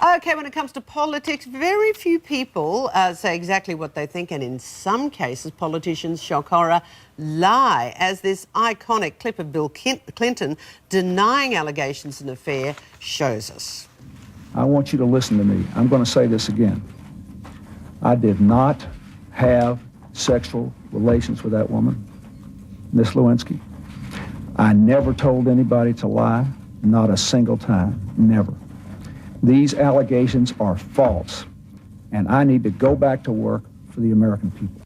Okay, when it comes to politics, very few people say exactly what they think, and in some cases, politicians, shock horror, lie, as this iconic clip of Bill Clinton denying allegations of an affair shows us. I want you to listen to me. I'm going to say this again. I did not have sexual relations with that woman, Miss Lewinsky. I never told anybody to lie, not a single time, never. These allegations are false, and I need to go back to work for the American people.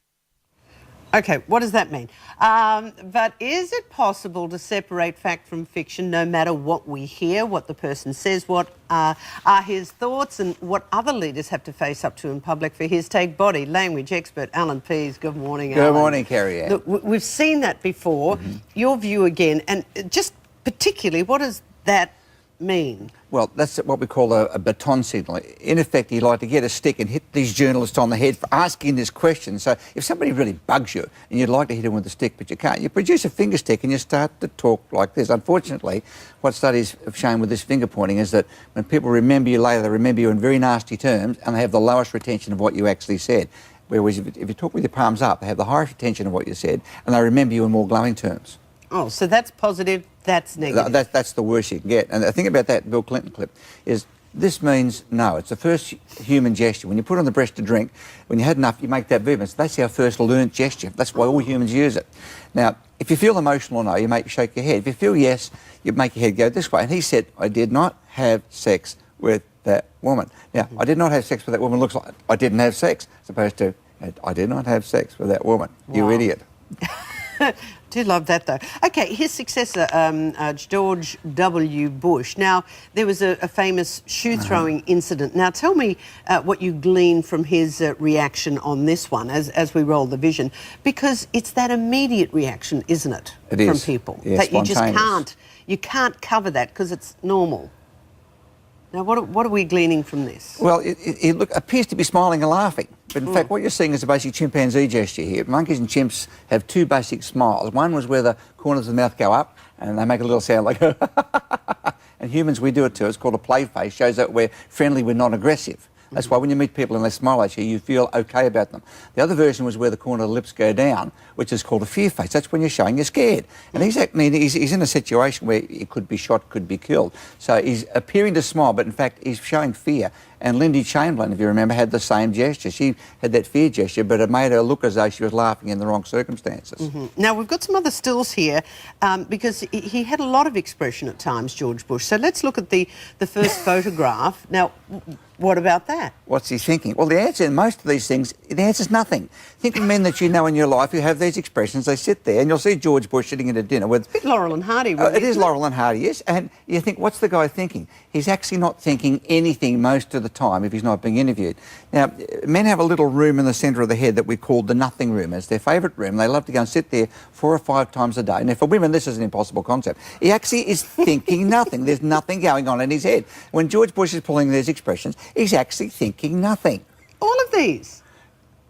Okay, what does that mean? But is it possible to separate fact from fiction, no matter what we hear, what the person says, what are his thoughts, and what other leaders have to face up to in public? For his take, body language expert Allan Pease. Good morning, Allan. Good morning, Kerri-Anne. Look, we've seen that before. Your view again, and just particularly, what does that mean? Well, that's what we call a baton signal. In effect, you like to get a stick and hit these journalists on the head for asking this question. So if somebody really bugs you and you'd like to hit them with a stick but you can't, you produce a finger stick and you start to talk like this. Unfortunately, what studies have shown with this finger pointing is that when people remember you later, they remember you in very nasty terms and they have the lowest retention of what you actually said. Whereas if you talk with your palms up, they have the highest retention of what you said and they remember you in more glowing terms. Oh, so that's positive, that's negative. That's the worst you can get. And the thing about that Bill Clinton clip is this means no. It's the first human gesture. When you put on the breast to drink, when you had enough, you make that movement. So that's our first learnt gesture. That's why all humans use it. Now, if you feel emotional or no, you shake your head. If you feel yes, you make your head go this way. And he said, I did not have sex with that woman. Now, I did not have sex with that woman looks like I didn't have sex, as opposed to I did not have sex with that woman. Wow. You idiot. Do love that, though. Okay, his successor, George W. Bush. Now, there was a famous shoe-throwing incident. Now, tell me what you glean from his reaction on this one as we roll the vision, because it's that immediate reaction, isn't it, from people? Yeah, that you just can't cover that because it's normal. Now, what are we gleaning from this? Well, it appears to be smiling and laughing. But in fact, what you're seeing is a basic chimpanzee gesture here. Monkeys and chimps have two basic smiles. One was where the corners of the mouth go up and they make a little sound like and humans, we do it too. It's called a play face. Shows that we're friendly, we're not aggressive. That's why when you meet people and they smile at you, you feel okay about them. The other version was where the corner of the lips go down, which is called a fear face. That's when you're showing you're scared. And he's in a situation where he could be shot, could be killed. So he's appearing to smile, but in fact he's showing fear. And Lindy Chamberlain, if you remember, had the same gesture. She had that fear gesture, but it made her look as though she was laughing in the wrong circumstances. Now, we've got some other stills here, because he had a lot of expression at times, George Bush. So let's look at the first photograph. Now, what about that? What's he thinking? Well, the answer in most of these things, the answer's nothing. Think of men that you know in your life who have these expressions. They sit there, and you'll see George Bush sitting at a dinner with... It's a bit Laurel and Hardy, really. It is Laurel and Hardy, yes. And you think, what's the guy thinking? He's actually not thinking anything most of the time if he's not being interviewed. Now, men have a little room in the centre of the head that we call the nothing room. It's their favourite room. They love to go and sit there 4 or 5 times a day. Now, for women, this is an impossible concept. He actually is thinking nothing. There's nothing going on in his head. When George Bush is pulling these expressions, he's actually thinking nothing. All of these?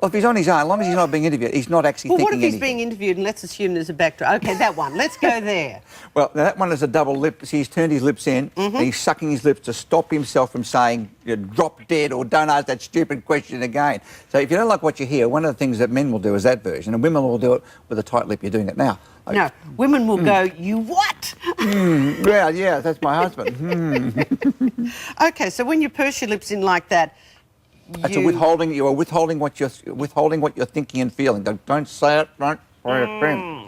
Well, if he's on his own, as long as he's not being interviewed, he's not actually thinking anything. Well, what if he's being interviewed and let's assume there's a backdrop? Okay, that one. Let's go there. Well, now that one is a double lip. See, he's turned his lips in and he's sucking his lips to stop himself from saying, drop dead or don't ask that stupid question again. So if you don't like what you hear, one of the things that men will do is that version, and women will do it with a tight lip. You're doing it now. Like, no, women will go, you what? Well, yeah, that's my husband. Okay, so when you purse your lips in like that, that's a withholding. You are withholding what you're thinking and feeling. Don't say it. Don't say it.